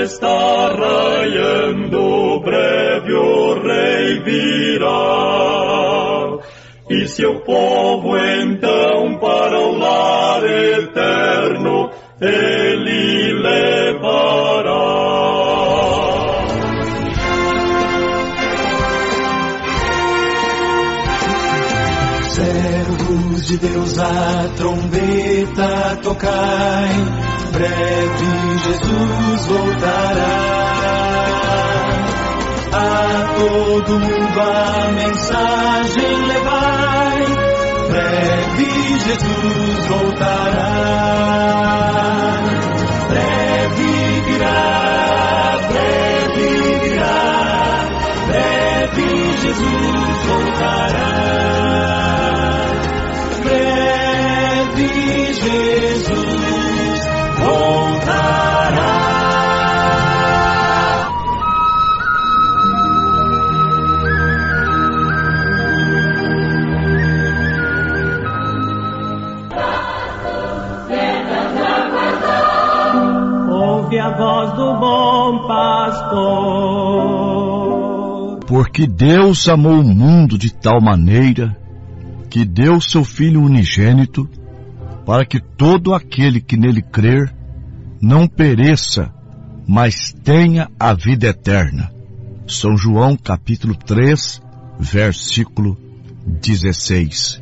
está raiando, breve o Rei virá. E seu povo então para o lar eterno Ele levará. Servos de Deus, a trombeta tocai, breve Jesus voltará. A todo mundo a mensagem levai, breve Jesus voltará. Breve virá, breve Jesus voltará. Breve Jesus voltará. Ouve a voz do bom pastor. Porque Deus amou o mundo de tal maneira que deu seu Filho unigênito, para que todo aquele que nele crer não pereça, mas tenha a vida eterna. São João capítulo 3, versículo 16.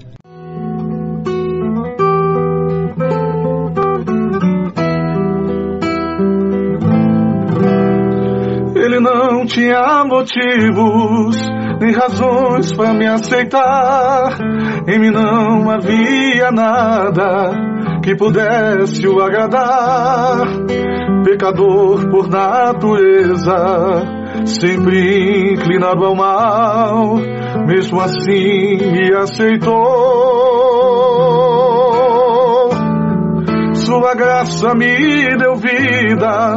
Ele não tinha motivos nem razões para me aceitar. Em mim não havia nada que pudesse o agradar. Pecador por natureza, sempre inclinado ao mal, mesmo assim me aceitou. Sua graça me deu vida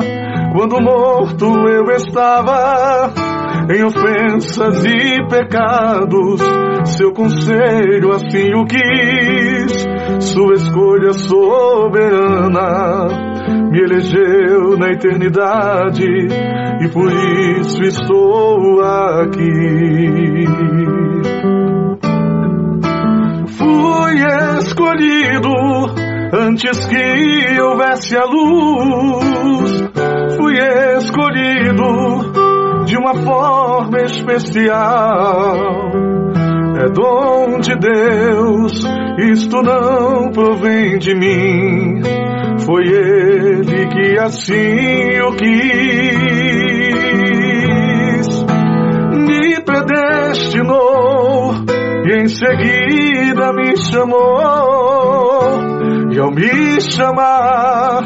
quando morto eu estava, em ofensas e pecados. Seu conselho assim o quis, sua escolha soberana me elegeu na eternidade, e por isso estou aqui. Fui escolhido antes que houvesse a luz. Fui escolhido de uma forma especial. É dom de Deus, isto não provém de mim. Foi Ele que assim o quis. Me predestinou e em seguida me chamou. E ao me chamar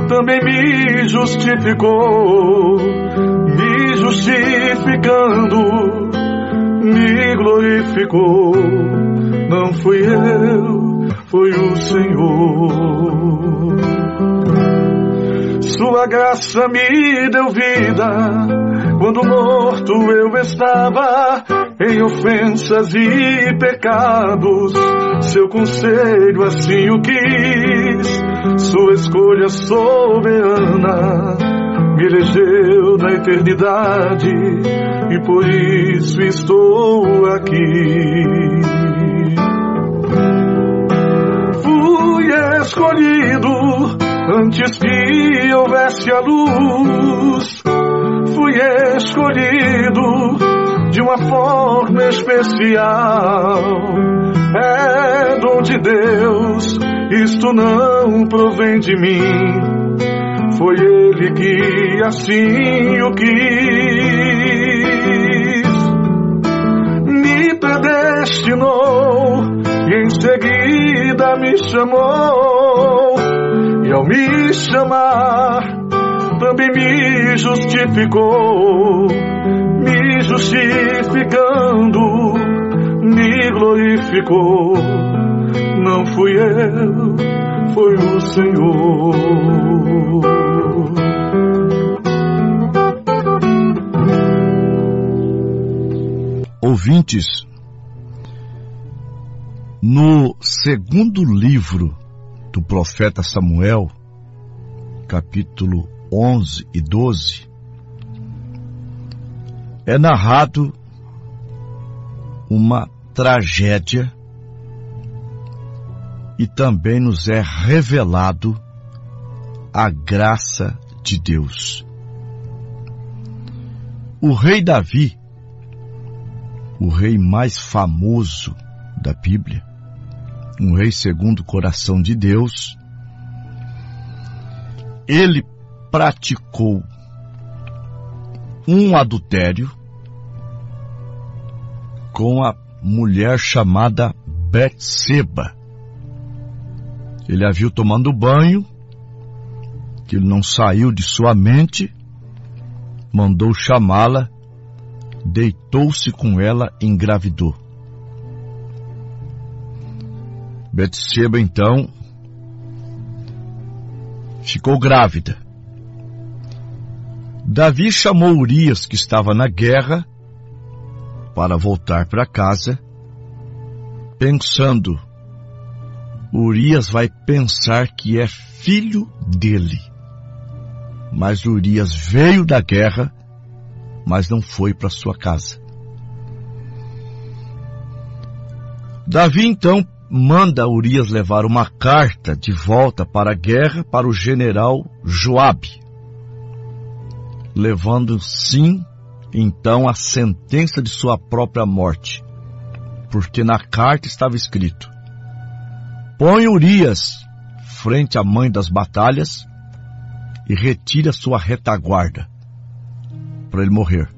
também me justificou, me justificando, me glorificou. Não fui eu, foi o Senhor. Sua graça me deu vida quando morto eu estava, em ofensas e pecados. Seu conselho assim o quis, sua escolha soberana me elegeu na eternidade, e por isso estou aqui. Fui escolhido antes que houvesse a luz. Fui escolhido de uma forma especial. É dom de Deus, isto não provém de mim. Foi Ele que assim o quis. Me predestinou e em seguida me chamou. E ao me chamar também me justificou, me justificando, me glorificou. Não fui eu, foi o Senhor. Ouvintes, no segundo livro do profeta Samuel, capítulo 11 e 12, é narrado uma tragédia e também nos é revelado a graça de Deus. O rei Davi, o rei mais famoso da Bíblia, um rei segundo o coração de Deus, ele praticou um adultério com a mulher chamada Betseba. Ele a viu tomando banho, que ele não saiu de sua mente, mandou chamá-la, deitou-se com ela e engravidou. Betseba, então, ficou grávida. Davi chamou Urias, que estava na guerra, para voltar para casa, pensando, Urias vai pensar que é filho dele. Mas Urias veio da guerra, mas não foi para sua casa. Davi, então, manda Urias levar uma carta de volta para a guerra para o general Joabe, levando sim, então, a sentença de sua própria morte, porque na carta estava escrito: põe Urias frente à mãe das batalhas e retire a sua retaguarda, para ele morrer.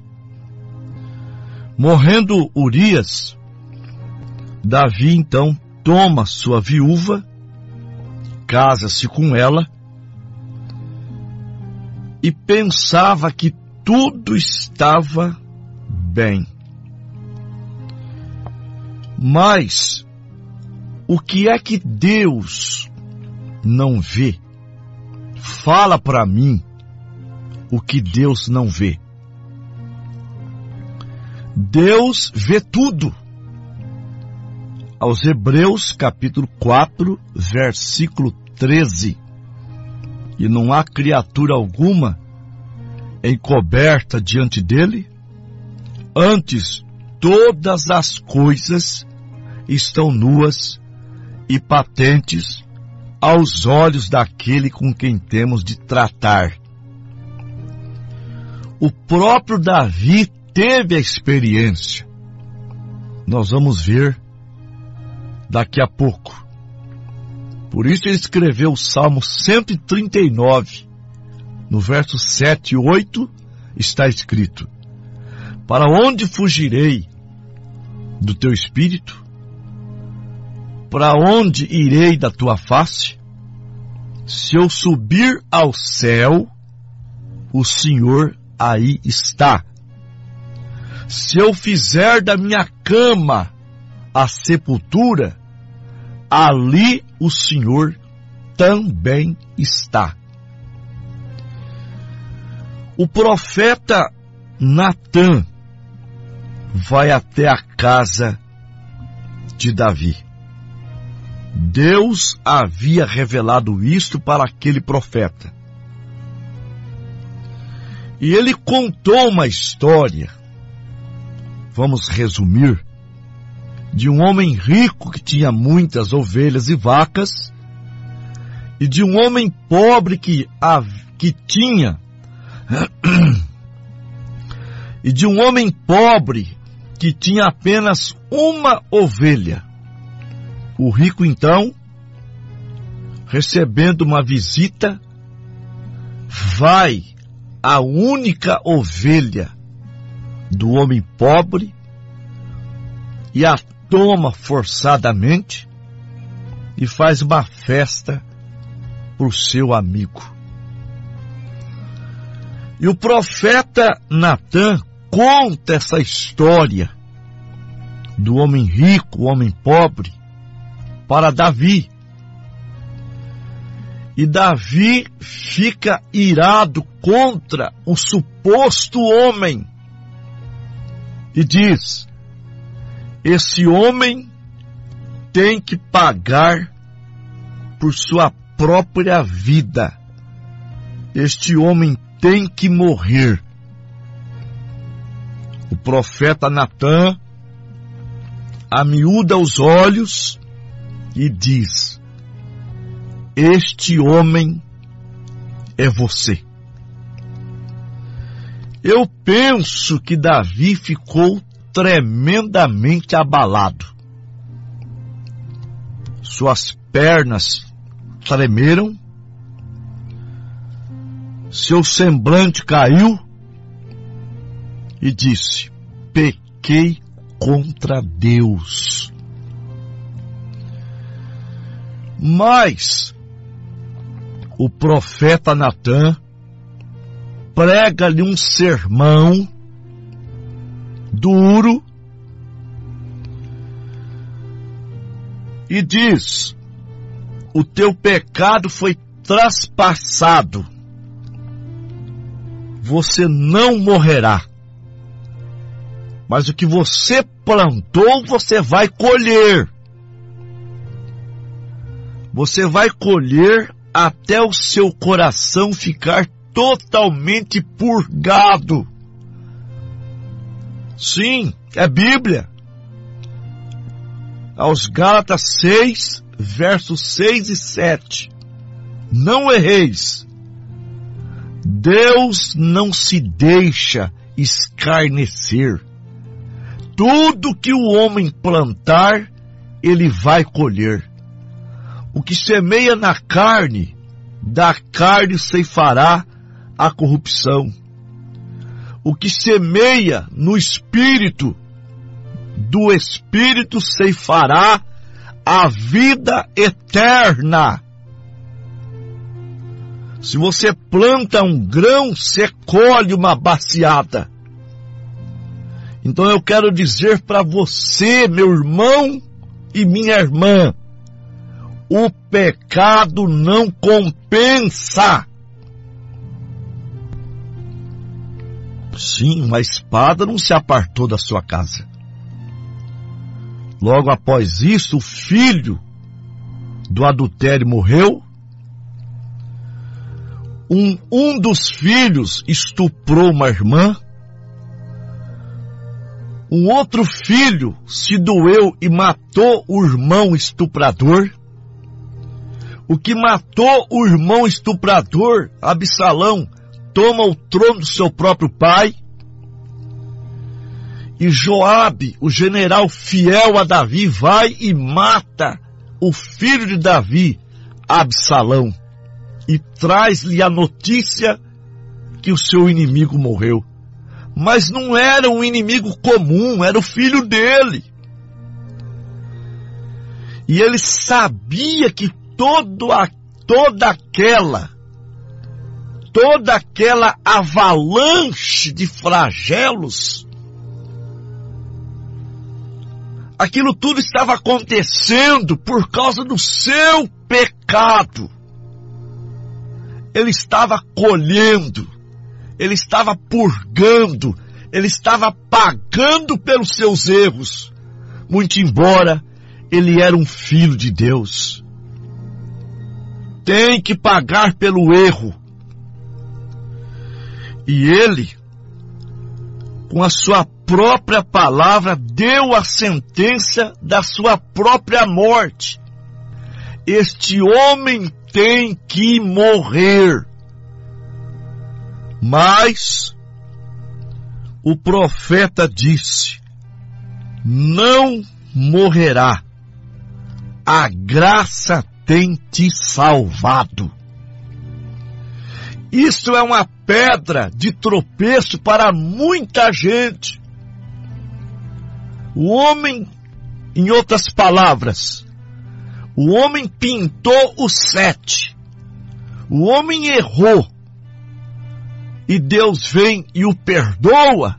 Morrendo Urias, Davi então toma sua viúva, casa-se com ela e pensava que tudo estava bem. Mas o que é que Deus não vê? Fala para mim o que Deus não vê. Deus vê tudo. Aos Hebreus, capítulo 4, versículo 13. E não há criatura alguma encoberta diante dele, antes todas as coisas estão nuas e patentes aos olhos daquele com quem temos de tratar. O próprio Davi teve a experiência. Nós vamos ver daqui a pouco. Por isso ele escreveu o Salmo 139, no verso 7 e 8, está escrito: para onde fugirei do teu espírito? Para onde irei da tua face? Se eu subir ao céu, o Senhor aí está. Se eu fizer da minha cama a sepultura, ali o Senhor também está. O profeta Natã vai até a casa de Davi. Deus havia revelado isto para aquele profeta. E ele contou uma história, vamos resumir, de um homem rico que tinha muitas ovelhas e vacas, e de um homem pobre que tinha apenas uma ovelha. O rico, então, recebendo uma visita, vai à única ovelha do homem pobre e a toma forçadamente e faz uma festa para o seu amigo. E o profeta Natã conta essa história do homem rico, o homem pobre, para Davi. E Davi fica irado contra o suposto homem e diz: esse homem tem que pagar por sua própria vida. Este homem tem que morrer. O profeta Natã amiúda os olhos e diz: este homem é você. Eu penso que Davi ficou tremendamente abalado. Suas pernas tremeram, seu semblante caiu e disse: pequei contra Deus. Mas o profeta Natã prega-lhe um sermão duro e diz: o teu pecado foi traspassado, você não morrerá, mas o que você plantou, você vai colher. Você vai colher até o seu coração ficar totalmente purgado. Sim, é Bíblia. Aos Gálatas 6, versos 6 e 7. Não erreis. Deus não se deixa escarnecer. Tudo que o homem plantar, ele vai colher. O que semeia na carne, da carne ceifará a corrupção. O que semeia no espírito, do espírito ceifará a vida eterna. Se você planta um grão, você colhe uma baciada. Então eu quero dizer para você, meu irmão e minha irmã, o pecado não compensa. Sim, uma espada não se apartou da sua casa. Logo após isso, o filho do adultério morreu. Um dos filhos estuprou uma irmã. Um outro filho se doeu e matou o irmão estuprador. O que matou o irmão estuprador, Absalão, toma o trono do seu próprio pai. E Joabe, o general fiel a Davi, vai e mata o filho de Davi, Absalão, e traz-lhe a notícia que o seu inimigo morreu. Mas não era um inimigo comum, era o filho dele. E ele sabia que toda aquela avalanche de flagelos, aquilo tudo estava acontecendo por causa do seu pecado. Ele estava colhendo, ele estava purgando, ele estava pagando pelos seus erros, muito embora ele era um filho de Deus. Tem que pagar pelo erro. E ele, com a sua própria palavra, deu a sentença da sua própria morte. Este homem tem que morrer. Mas o profeta disse: não morrerá. A graça tem te salvado. Isso é uma pedra de tropeço para muita gente. O homem, em outras palavras, o homem pintou o 7. O homem errou. E Deus vem e o perdoa.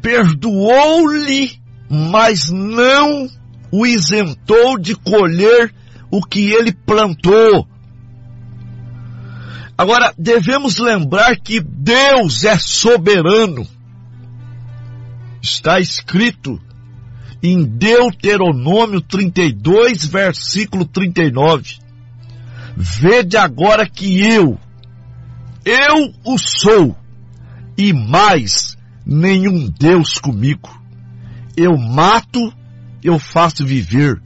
Perdoou-lhe, mas não o isentou de colher o que ele plantou. Agora, devemos lembrar que Deus é soberano. Está escrito em Deuteronômio 32, versículo 39. Vede agora que eu o sou, e mais nenhum Deus comigo. Eu mato, eu faço viver,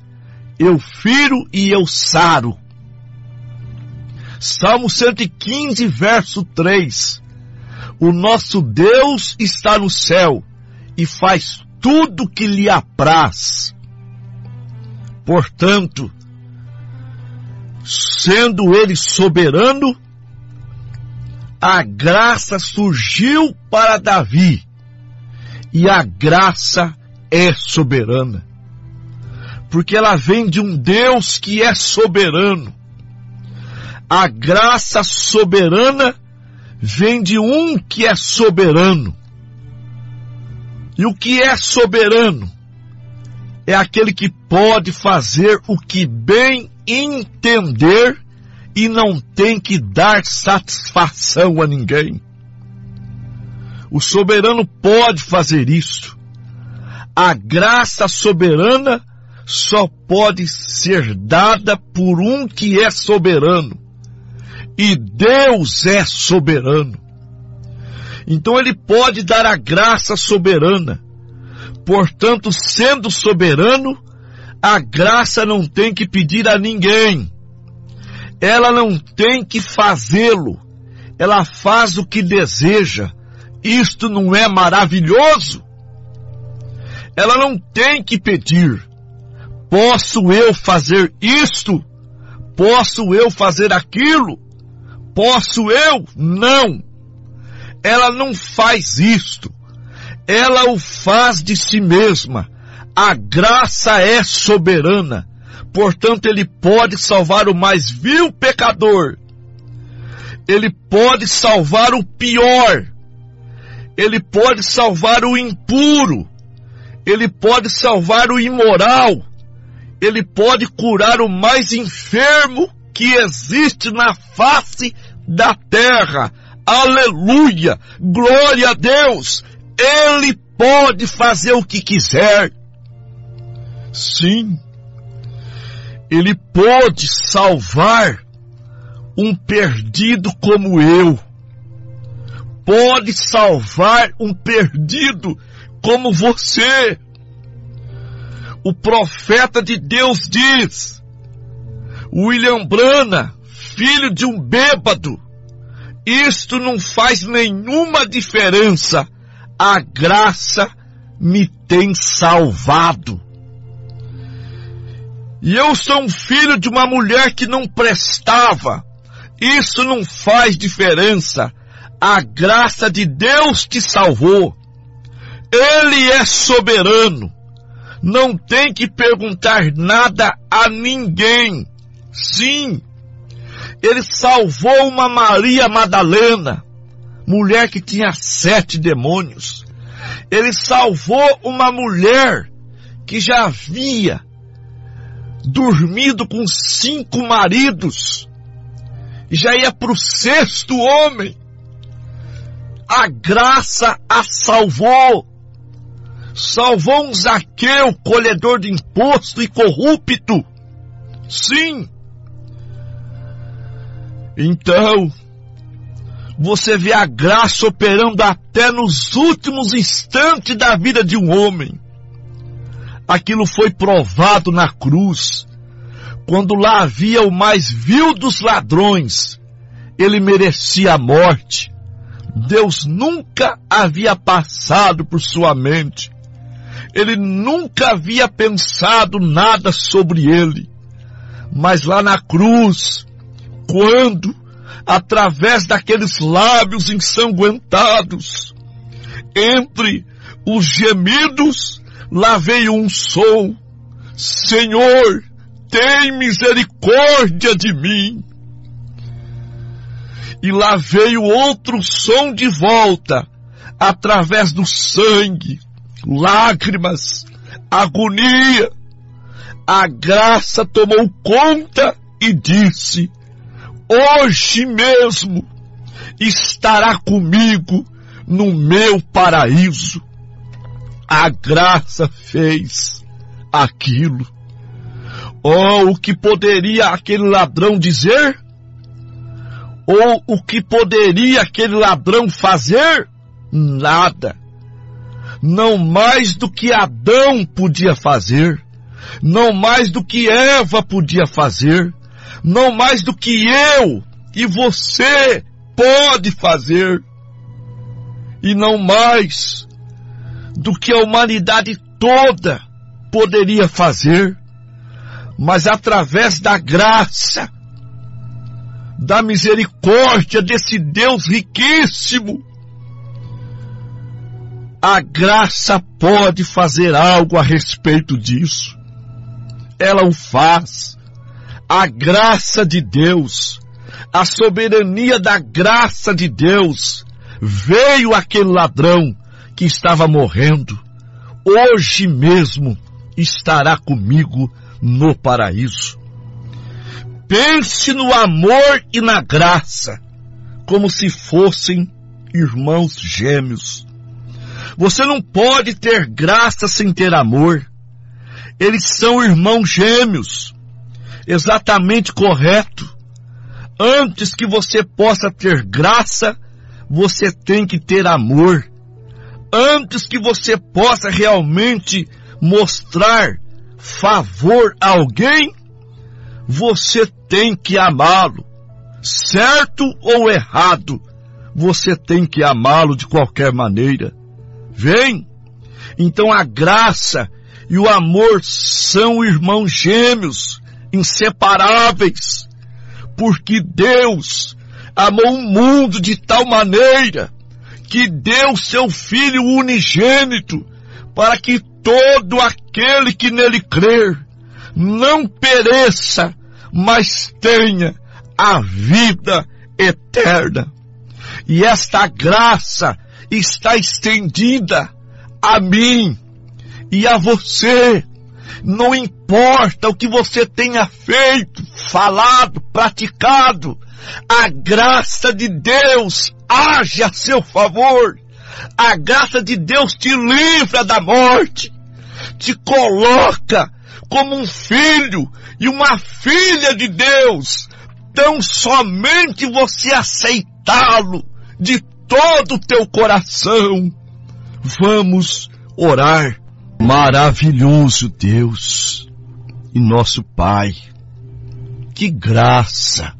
eu firo e eu saro. Salmo 115, verso 3. O nosso Deus está no céu e faz tudo que lhe apraz. Portanto, sendo ele soberano, a graça surgiu para Davi, e a graça é soberana, porque ela vem de um Deus que é soberano. A graça soberana vem de um que é soberano. E o que é soberano? É aquele que pode fazer o que bem entender e não tem que dar satisfação a ninguém. O soberano pode fazer isso. A graça soberana só pode ser dada por um que é soberano. E Deus é soberano. Então ele pode dar a graça soberana. Portanto, sendo soberano, a graça não tem que pedir a ninguém. Ela não tem que fazê-lo. Ela faz o que deseja. Isto não é maravilhoso? Ela não tem que pedir. Posso eu fazer isto? Posso eu fazer aquilo? Posso eu? Não. Ela não faz isto. Ela o faz de si mesma. A graça é soberana. Portanto, ele pode salvar o mais vil pecador. Ele pode salvar o pior. Ele pode salvar o impuro. Ele pode salvar o imoral. Ele pode curar o mais enfermo que existe na face da terra. Aleluia! Glória a Deus! Ele pode fazer o que quiser. Sim. Ele pode salvar um perdido como eu. Pode salvar um perdido como você. O profeta de Deus diz, William Branham, filho de um bêbado, isto não faz nenhuma diferença. A graça me tem salvado. E eu sou um filho de uma mulher que não prestava. Isso não faz diferença. A graça de Deus te salvou. Ele é soberano. Não tem que perguntar nada a ninguém. Sim, ele salvou uma Maria Madalena, mulher que tinha 7 demônios. Ele salvou uma mulher que já havia dormido com 5 maridos, e já ia para o 6º homem. A graça a salvou. Salvou um Zaqueu, colhedor de imposto e corrupto. Sim. Então, você vê a graça operando até nos últimos instantes da vida de um homem. Aquilo foi provado na cruz, quando lá havia o mais vil dos ladrões. Ele merecia a morte. Deus nunca havia passado por sua mente. Ele nunca havia pensado nada sobre ele. Mas lá na cruz, quando, através daqueles lábios ensanguentados, entre os gemidos, lá veio um som: Senhor, tem misericórdia de mim. E lá veio outro som de volta, através do sangue, lágrimas, agonia. A graça tomou conta e disse: hoje mesmo estará comigo no meu paraíso. A graça fez aquilo. Oh, o que poderia aquele ladrão dizer? Ou o que poderia aquele ladrão fazer? Nada. Não mais do que Adão podia fazer. Não mais do que Eva podia fazer. Não mais do que eu e você pode fazer. E não mais do que a humanidade toda poderia fazer. Mas através da graça, da misericórdia desse Deus riquíssimo, a graça pode fazer algo a respeito disso. Ela o faz. A graça de Deus, a soberania da graça de Deus, veio aquele ladrão que estava morrendo. Hoje mesmo estará comigo no paraíso. Pense no amor e na graça, como se fossem irmãos gêmeos. Você não pode ter graça sem ter amor. Eles são irmãos gêmeos. Exatamente correto. Antes que você possa ter graça, você tem que ter amor. Antes que você possa realmente mostrar favor a alguém, você tem que amá-lo. Certo ou errado, você tem que amá-lo de qualquer maneira. Vem? Então a graça e o amor são irmãos gêmeos, inseparáveis, porque Deus amou o mundo de tal maneira que deu seu Filho unigênito para que todo aquele que nele crer não pereça, mas tenha a vida eterna. E esta graça está estendida a mim e a você. Não importa o que você tenha feito, falado, praticado, a graça de Deus age a seu favor. A graça de Deus te livra da morte, te coloca como um filho e uma filha de Deus. Tão somente você aceitá-lo de todo o teu coração. Vamos orar. Maravilhoso Deus e nosso Pai, que graça,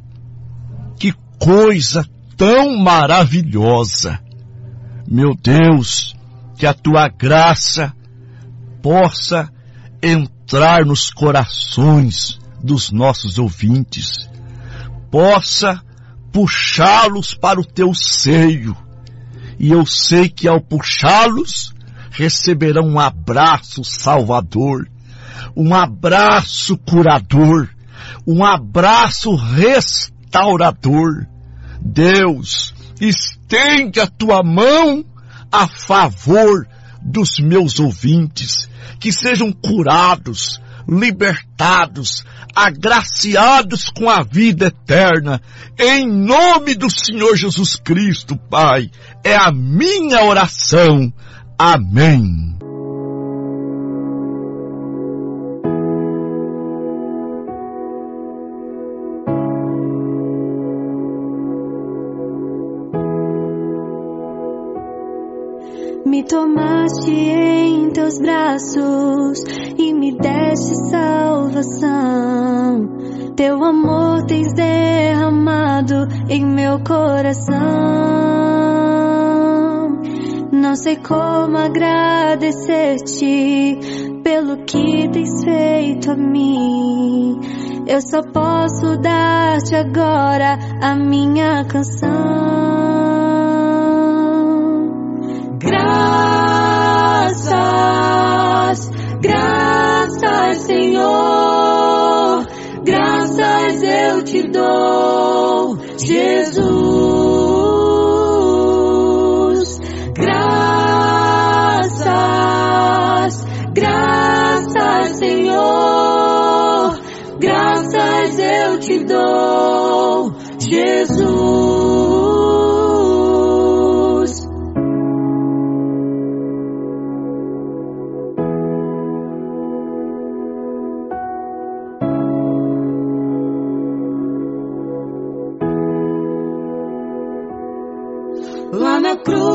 que coisa tão maravilhosa. Meu Deus, que a tua graça possa entrar nos corações dos nossos ouvintes, possa puxá-los para o teu seio. E eu sei que ao puxá-los, receberão um abraço salvador, um abraço curador, um abraço restaurador. Deus, estende a tua mão a favor dos meus ouvintes, que sejam curados, libertados, agraciados com a vida eterna, em nome do Senhor Jesus Cristo, Pai. É a minha oração. Amém. Me tomaste em teus braços e me deste salvação. Teu amor tens derramado em meu coração. Não sei como agradecer-te pelo que tens feito a mim. Eu só posso dar-te agora a minha canção. Graças, graças, Senhor, graças eu te dou, Jesus. Graças, graças, Senhor, graças eu te dou, Jesus.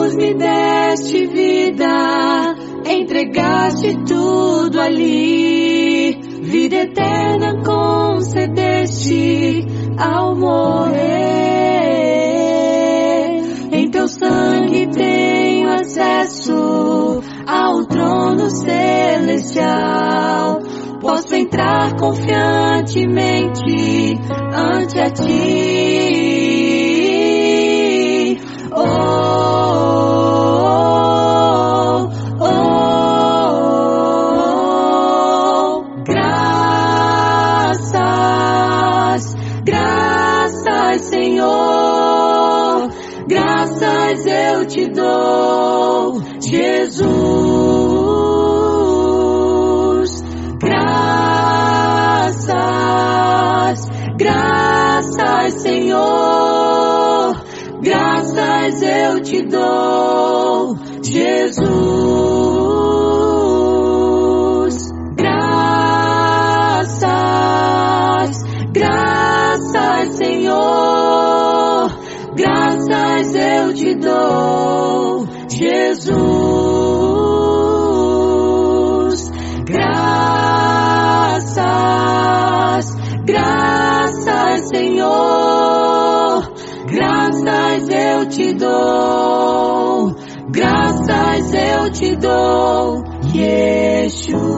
cruz me deste vida, entregaste tudo ali, vida eterna concedeste ao morrer. Em teu sangue tenho acesso ao trono celestial, posso entrar confiantemente ante a ti. Oh, oh, oh, graças, graças, Senhor, graças eu te dou, Jesus. Graças, graças, Senhor, graças eu te dou, Jesus. Graças, graças, Senhor, graças eu te dou, Jesus. Graças, graças, Senhor, graças eu te dou, graças eu te dou, Yeshua.